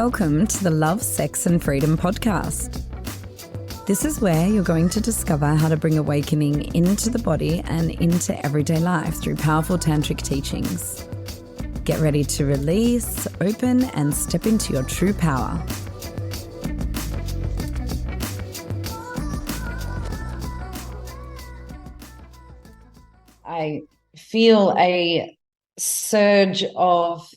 Welcome to the Love, Sex and Freedom podcast. This is where you're going to discover how to bring awakening into the body and into everyday life through powerful tantric teachings. Get ready to release, open and step into your true power. I feel a surge of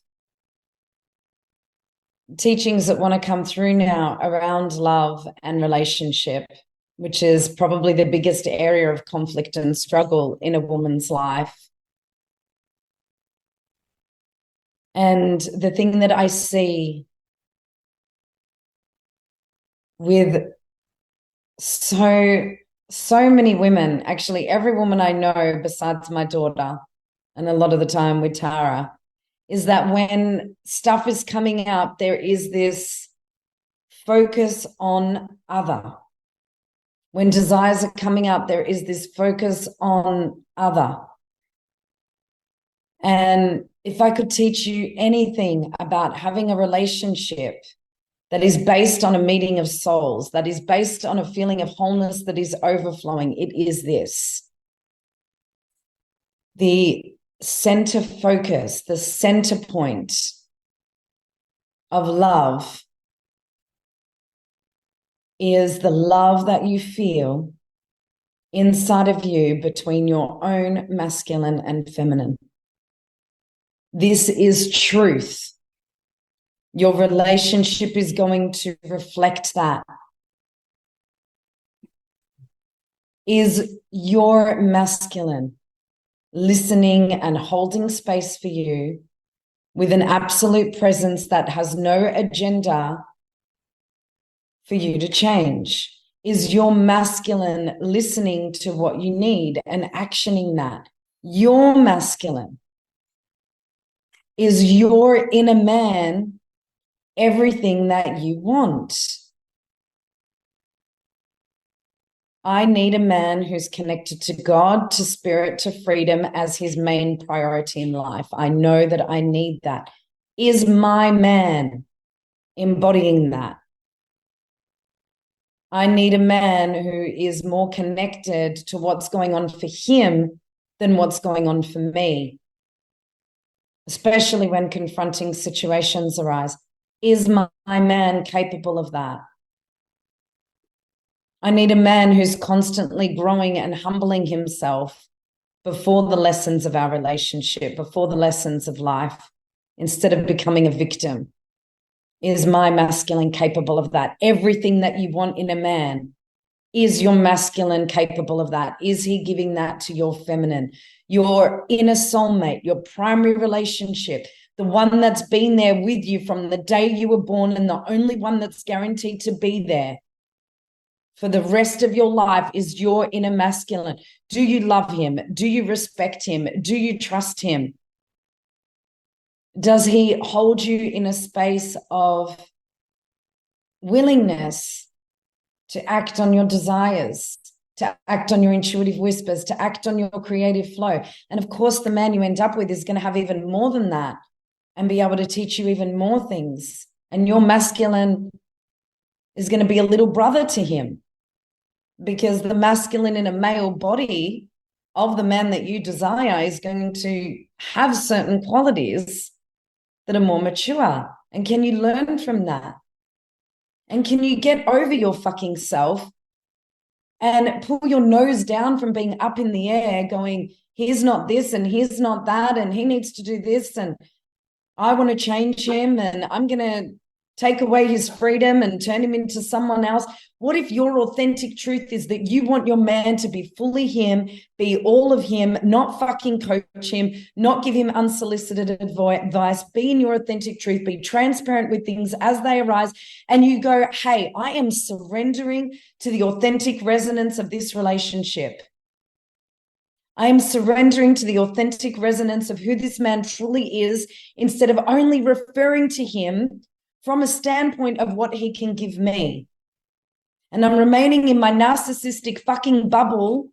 teachings that want to come through now around love and relationship, which is probably the biggest area of conflict and struggle in a woman's life. And the thing that I see with so many women, actually every woman I know besides my daughter, and a lot of the time with Tara, is that when stuff is coming up, there is this focus on other. When desires are coming up, there is this focus on other. And if I could teach you anything about having a relationship that is based on a meeting of souls, that is based on a feeling of wholeness that is overflowing, it is this. The center focus, the center point of love is the love that you feel inside of you between your own masculine and feminine. This is truth. Your relationship is going to reflect that. Is your masculine listening and holding space for you with an absolute presence that has no agenda for you to change? Is your masculine listening to what you need and actioning that? Your masculine. Is your inner man everything that you want? I need a man who's connected to God, to spirit, to freedom as his main priority in life. I know that I need that. Is my man embodying that? I need a man who is more connected to what's going on for him than what's going on for me, especially when confronting situations arise. Is my man capable of that? I need a man who's constantly growing and humbling himself before the lessons of our relationship, before the lessons of life, instead of becoming a victim. Is my masculine capable of that? Everything that you want in a man, is your masculine capable of that? Is he giving that to your feminine, your inner soulmate, your primary relationship, the one that's been there with you from the day you were born and the only one that's guaranteed to be there for the rest of your life? Is your inner masculine? Do you love him? Do you respect him? Do you trust him? Does he hold you in a space of willingness to act on your desires, to act on your intuitive whispers, to act on your creative flow? And of course, the man you end up with is going to have even more than that and be able to teach you even more things. And your masculine is going to be a little brother to him, because the masculine in a male body of the man that you desire is going to have certain qualities that are more mature. And can you learn from that? And can you get over your fucking self and pull your nose down from being up in the air going, he's not this and he's not that and he needs to do this and I want to change him and I'm going to take away his freedom and turn him into someone else? What if your authentic truth is that you want your man to be fully him, be all of him, not fucking coach him, not give him unsolicited advice, be in your authentic truth, be transparent with things as they arise, and you go, hey, I am surrendering to the authentic resonance of this relationship. I am surrendering to the authentic resonance of who this man truly is, instead of only referring to him from a standpoint of what he can give me. And I'm remaining in my narcissistic fucking bubble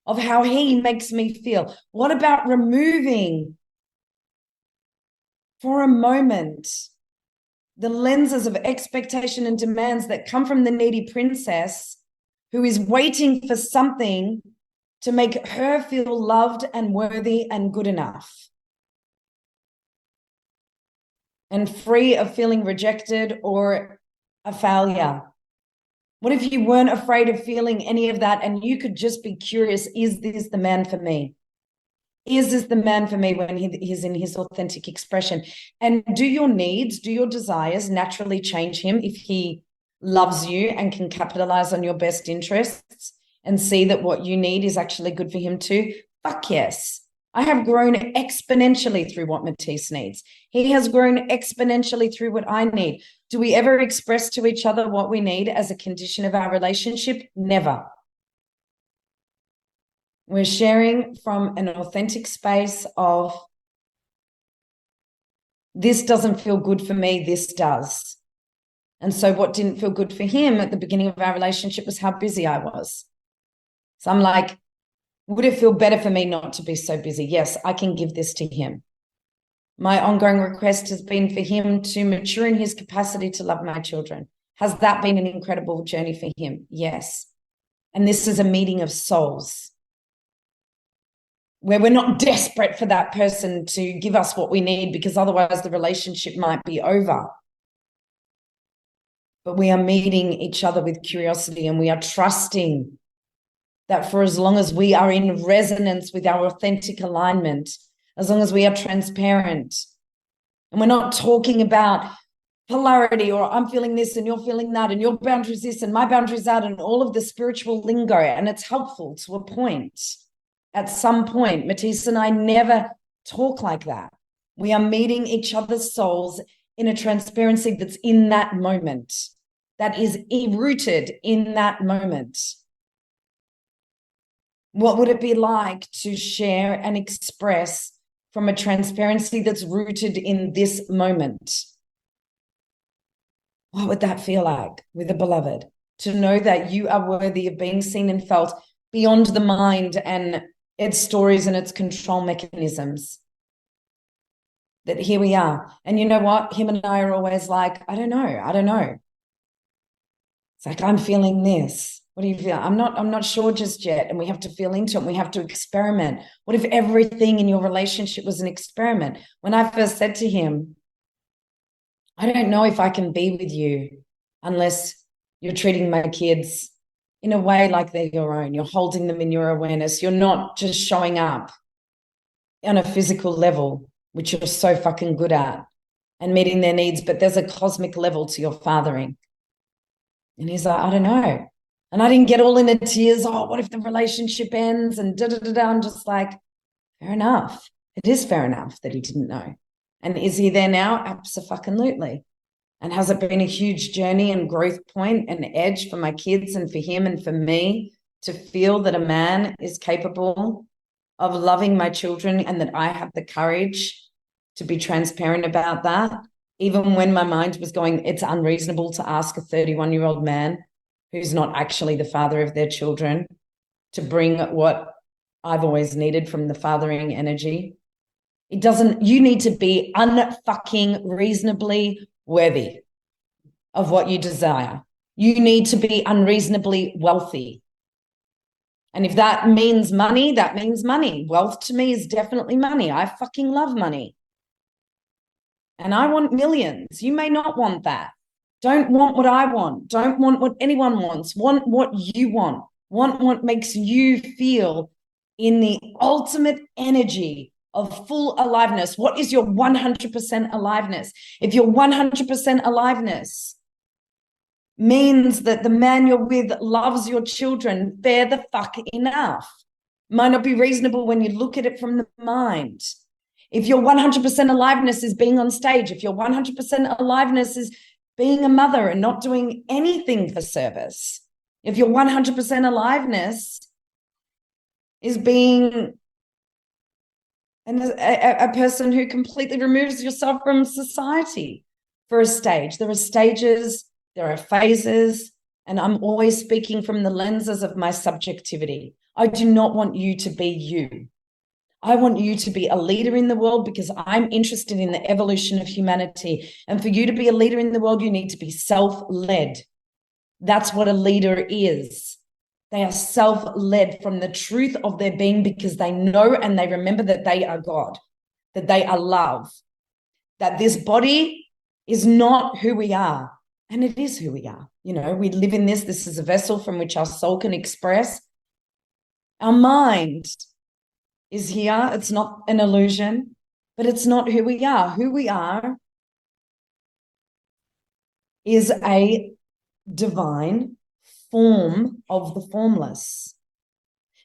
of how he makes me feel. What about removing for a moment the lenses of expectation and demands that come from the needy princess who is waiting for something to make her feel loved and worthy and good enough and free of feeling rejected or a failure. What if you weren't afraid of feeling any of that and you could just be curious, is this the man for me? Is this the man for me when he's in his authentic expression? And do your needs, do your desires naturally change him if he loves you and can capitalize on your best interests and see that what you need is actually good for him too? Fuck yes. I have grown exponentially through what Matisse needs. He has grown exponentially through what I need. Do we ever express to each other what we need as a condition of our relationship? Never. We're sharing from an authentic space of, this doesn't feel good for me, this does. And so what didn't feel good for him at the beginning of our relationship was how busy I was. So I'm like, would it feel better for me not to be so busy? Yes, I can give this to him. My ongoing request has been for him to mature in his capacity to love my children. Has that been an incredible journey for him? Yes. And this is a meeting of souls where we're not desperate for that person to give us what we need because otherwise the relationship might be over. But we are meeting each other with curiosity and we are trusting that for as long as we are in resonance with our authentic alignment, as long as we are transparent, and we're not talking about polarity or I'm feeling this and you're feeling that and your boundary is this and my boundary is that and all of the spiritual lingo, and it's helpful to a point. At some point, Matisse and I never talk like that. We are meeting each other's souls in a transparency that's in that moment, that is rooted in that moment. What would it be like to share and express from a transparency that's rooted in this moment? What would that feel like with a beloved? To know that you are worthy of being seen and felt beyond the mind and its stories and its control mechanisms. That here we are. And you know what? Him and I are always like, I don't know. It's like, I'm feeling this. What do you feel? I'm not sure just yet. And we have to feel into it. And we have to experiment. What if everything in your relationship was an experiment? When I first said to him, I don't know if I can be with you unless you're treating my kids in a way like they're your own. You're holding them in your awareness. You're not just showing up on a physical level, which you're so fucking good at, and meeting their needs, but there's a cosmic level to your fathering. And he's like, I don't know. And I didn't get all in the tears. Oh, what if the relationship ends? And da-da-da-da. I'm just like, fair enough. It is fair enough that he didn't know. And is he there now? Abso-fucking-lutely. And has it been a huge journey and growth point and edge for my kids and for him and for me to feel that a man is capable of loving my children and that I have the courage to be transparent about that, even when my mind was going, it's unreasonable to ask a 31-year-old man who's not actually the father of their children to bring what I've always needed from the fathering energy. It doesn't, you need to be unfucking reasonably worthy of what you desire. You need to be unreasonably wealthy. And if that means money, that means money. Wealth to me is definitely money. I fucking love money. And I want millions. You may not want that. Don't want what I want. Don't want what anyone wants. Want what you want. Want what makes you feel in the ultimate energy of full aliveness. What is your 100% aliveness? If your 100% aliveness means that the man you're with loves your children, fair the fuck enough. Might not be reasonable when you look at it from the mind. If your 100% aliveness is being on stage, if your 100% aliveness is being a mother and not doing anything for service, if your 100% aliveness is being a person who completely removes yourself from society for a stage, there are stages, there are phases, and I'm always speaking from the lenses of my subjectivity. I do not want you to be you. I want you to be a leader in the world because I'm interested in the evolution of humanity. And for you to be a leader in the world, you need to be self-led. That's what a leader is. They are self-led from the truth of their being because they know and they remember that they are God, that they are love, that this body is not who we are. And it is who we are. You know, we live in this. This is a vessel from which our soul can express. Our mind is here. It's not an illusion, but it's not who we are. Who we are is a divine form of the formless.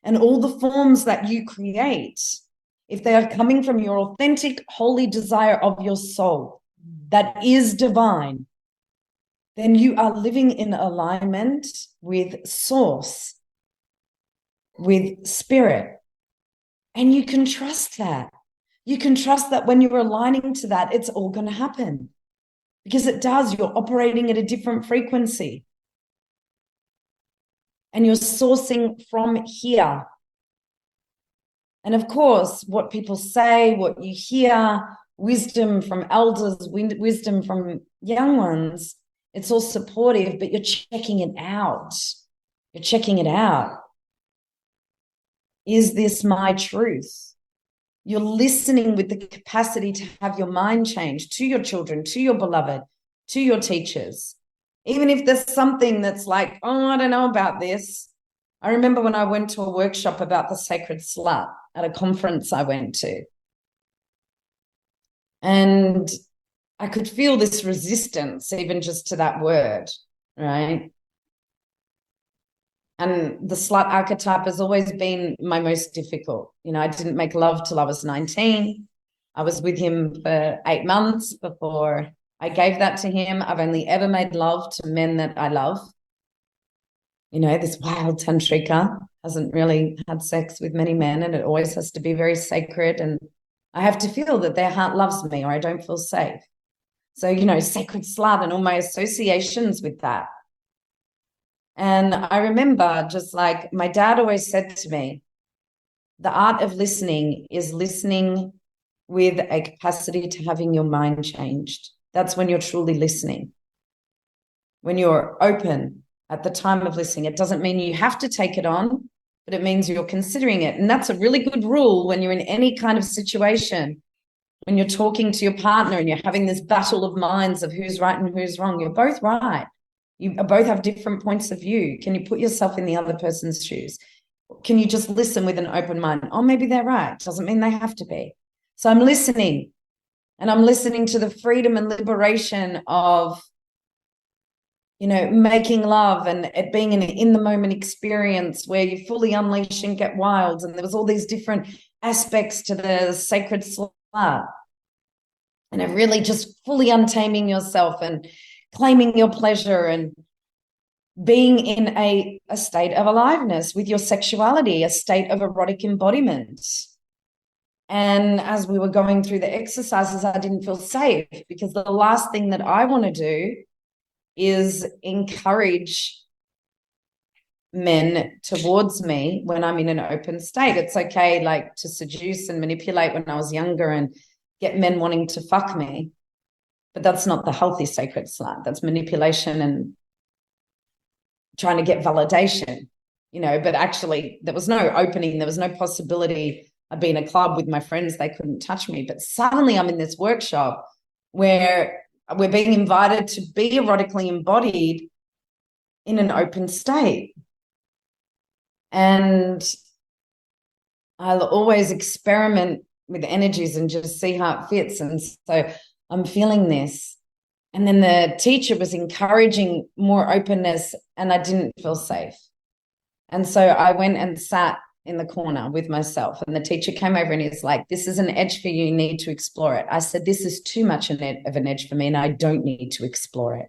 And all the forms that you create, if they are coming from your authentic, holy desire of your soul that is divine, then you are living in alignment with source, with spirit. And you can trust that. You can trust that when you're aligning to that, it's all going to happen. Because it does. You're operating at a different frequency. And you're sourcing from here. And of course, what people say, what you hear, wisdom from elders, wisdom from young ones, it's all supportive, but you're checking it out. You're checking it out. Is this my truth? You're listening with the capacity to have your mind change to your children, to your beloved, to your teachers. Even if there's something that's like, oh, I don't know about this. I remember when I went to a workshop about the sacred slut at a conference I went to. And I could feel this resistance even just to that word, right? And the slut archetype has always been my most difficult. You know, I didn't make love till I was 19. I was with him for 8 months before I gave that to him. I've only ever made love to men that I love. You know, this wild tantrika hasn't really had sex with many men, and it always has to be very sacred. And I have to feel that their heart loves me or I don't feel safe. So, you know, sacred slut and all my associations with that. And I remember just like my dad always said to me, the art of listening is listening with a capacity to having your mind changed. That's when you're truly listening. When you're open at the time of listening, it doesn't mean you have to take it on, but it means you're considering it. And that's a really good rule when you're in any kind of situation. When you're talking to your partner and you're having this battle of minds of who's right and who's wrong, you're both right. You both have different points of view. Can you put yourself in the other person's shoes? Can you just listen with an open mind? Oh, maybe they're right. Doesn't mean they have to be. So I'm listening, and I'm listening to the freedom and liberation of, you know, making love and it being an in-the-moment experience where you fully unleash and get wild. And there was all these different aspects to the sacred slut. And it really just fully untaming yourself and claiming your pleasure and being in a state of aliveness with your sexuality, a state of erotic embodiment. And as we were going through the exercises, I didn't feel safe because the last thing that I want to do is encourage men towards me when I'm in an open state. It's okay, like, to seduce and manipulate when I was younger and get men wanting to fuck me. But that's not the healthy sacred slut. That's manipulation and trying to get validation, you know, but actually there was no opening. There was no possibility. I'd be in a club with my friends. They couldn't touch me. But suddenly I'm in this workshop where we're being invited to be erotically embodied in an open state. And I'll always experiment with energies and just see how it fits. And so I'm feeling this. And then the teacher was encouraging more openness and I didn't feel safe. And so I went and sat in the corner with myself, and the teacher came over and he's like, this is an edge for you. You need to explore it. I said, this is too much of an edge for me and I don't need to explore it.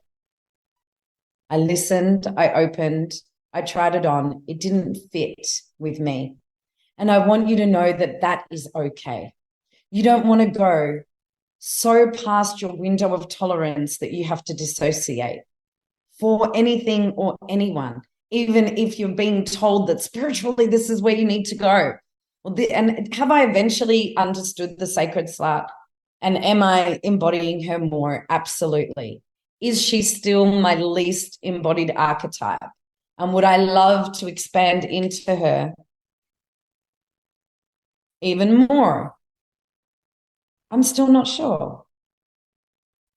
I listened, I opened, I tried it on. It didn't fit with me. And I want you to know that that is okay. You don't want to go so past your window of tolerance that you have to dissociate for anything or anyone, even if you're being told that spiritually this is where you need to go. Well, and have I eventually understood the sacred slut? And am I embodying her more? Absolutely. Is she still my least embodied archetype? And would I love to expand into her even more? I'm still not sure.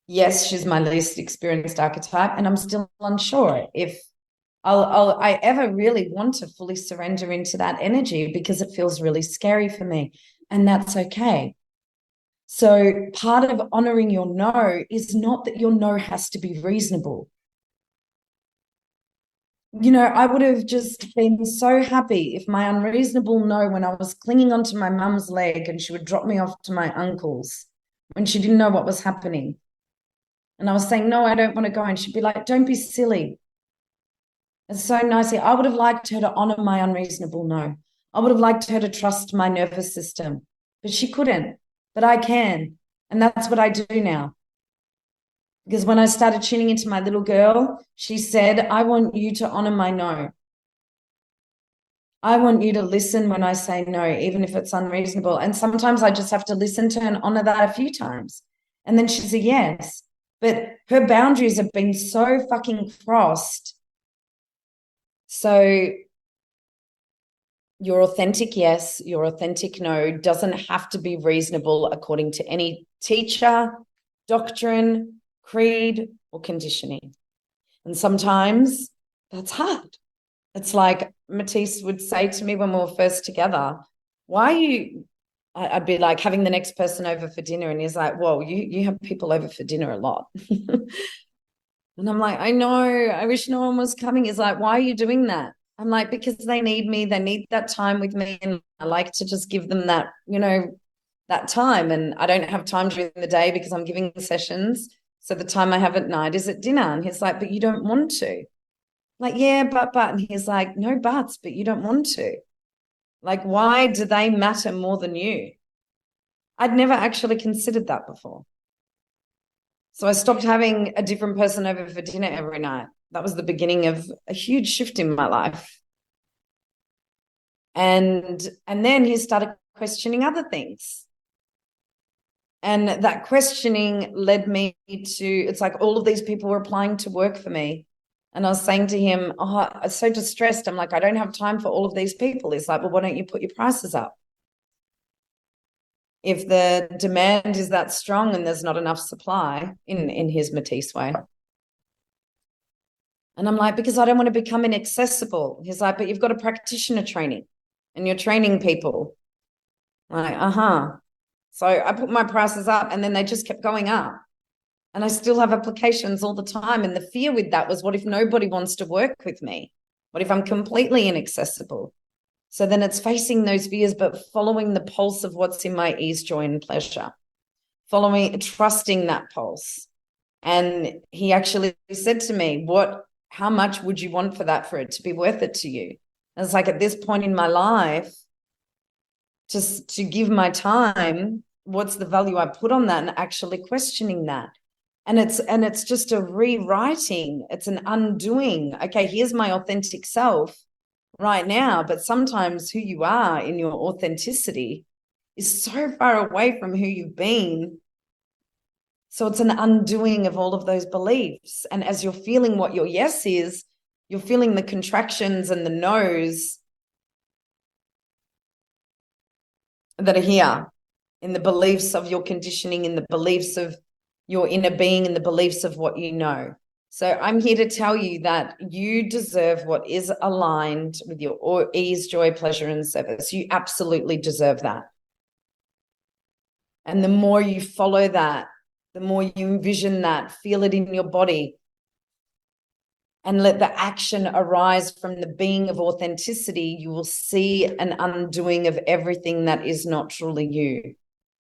Yes, she's my least experienced archetype, and I'm still unsure if I ever really want to fully surrender into that energy, because it feels really scary for me, and that's okay. So part of honoring your no is not that your no has to be reasonable. You know, I would have just been so happy if my unreasonable no, when I was clinging onto my mum's leg and she would drop me off to my uncle's when she didn't know what was happening. And I was saying, no, I don't want to go. And she'd be like, don't be silly. It's so nice. I would have liked her to honor my unreasonable no. I would have liked her to trust my nervous system, but she couldn't. But I can. And that's what I do now. Because when I started tuning into my little girl, she said, I want you to honor my no. I want you to listen when I say no, even if it's unreasonable. And sometimes I just have to listen to her and honor that a few times. And then she's a yes. But her boundaries have been so fucking crossed. So your authentic yes, your authentic no doesn't have to be reasonable according to any teacher, doctrine, creed, or conditioning. And sometimes that's hard. It's like Matisse would say to me when we were first together, why are you, I'd be like having the next person over for dinner. And he's like, whoa, you have people over for dinner a lot. And I'm like, I know, I wish no one was coming. He's like, why are you doing that? I'm like, because they need me. They need that time with me. And I like to just give them that, you know, that time. And I don't have time during the day because I'm giving sessions. So the time I have at night is at dinner. And he's like, but you don't want to. Like, yeah, but. And he's like, no buts, but you don't want to. Like, why do they matter more than you? I'd never actually considered that before. So I stopped having a different person over for dinner every night. That was the beginning of a huge shift in my life. And then he started questioning other things. And that questioning led me to, it's like all of these people were applying to work for me. And I was saying to him, oh, I'm so distressed. I'm like, I don't have time for all of these people. He's like, well, why don't you put your prices up? If the demand is that strong and there's not enough supply, in his Matisse way. And I'm like, because I don't want to become inaccessible. He's like, but you've got a practitioner training and you're training people. I'm like, So I put my prices up and then they just kept going up. And I still have applications all the time. And the fear with that was, what if nobody wants to work with me? What if I'm completely inaccessible? So then it's facing those fears, but following the pulse of what's in my ease, joy, and pleasure. Trusting that pulse. And he actually said to me, how much would you want for that, for it to be worth it to you? And it's like, at this point in my life, to give my time, what's the value I put on that, and actually questioning that. And it's just a rewriting. It's an undoing. Okay, here's my authentic self right now, but sometimes who you are in your authenticity is so far away from who you've been. So it's an undoing of all of those beliefs. And as you're feeling what your yes is, you're feeling the contractions and the no's that are here, in the beliefs of your conditioning, in the beliefs of your inner being, in the beliefs of what you know. So I'm here to tell you that you deserve what is aligned with your ease, joy, pleasure, and service. You absolutely deserve that. And the more you follow that, the more you envision that, feel it in your body, and let the action arise from the being of authenticity, you will see an undoing of everything that is not truly you,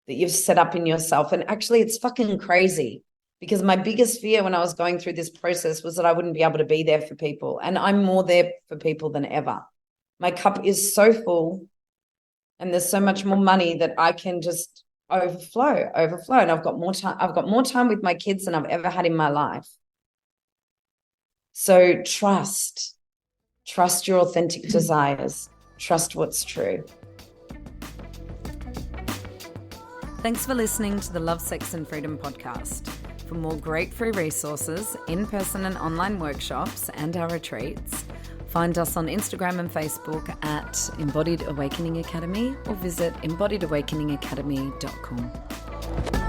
that you've set up in yourself. And actually, it's fucking crazy, because my biggest fear when I was going through this process was that I wouldn't be able to be there for people. And I'm more there for people than ever. My cup is so full, and there's so much more money that I can just overflow. And I've got more time with my kids than I've ever had in my life. So trust your authentic desires, trust what's true. Thanks for listening to the Love, Sex and Freedom podcast. For more great free resources, in-person and online workshops, and our retreats, find us on Instagram and Facebook at Embodied Awakening Academy or visit embodiedawakeningacademy.com.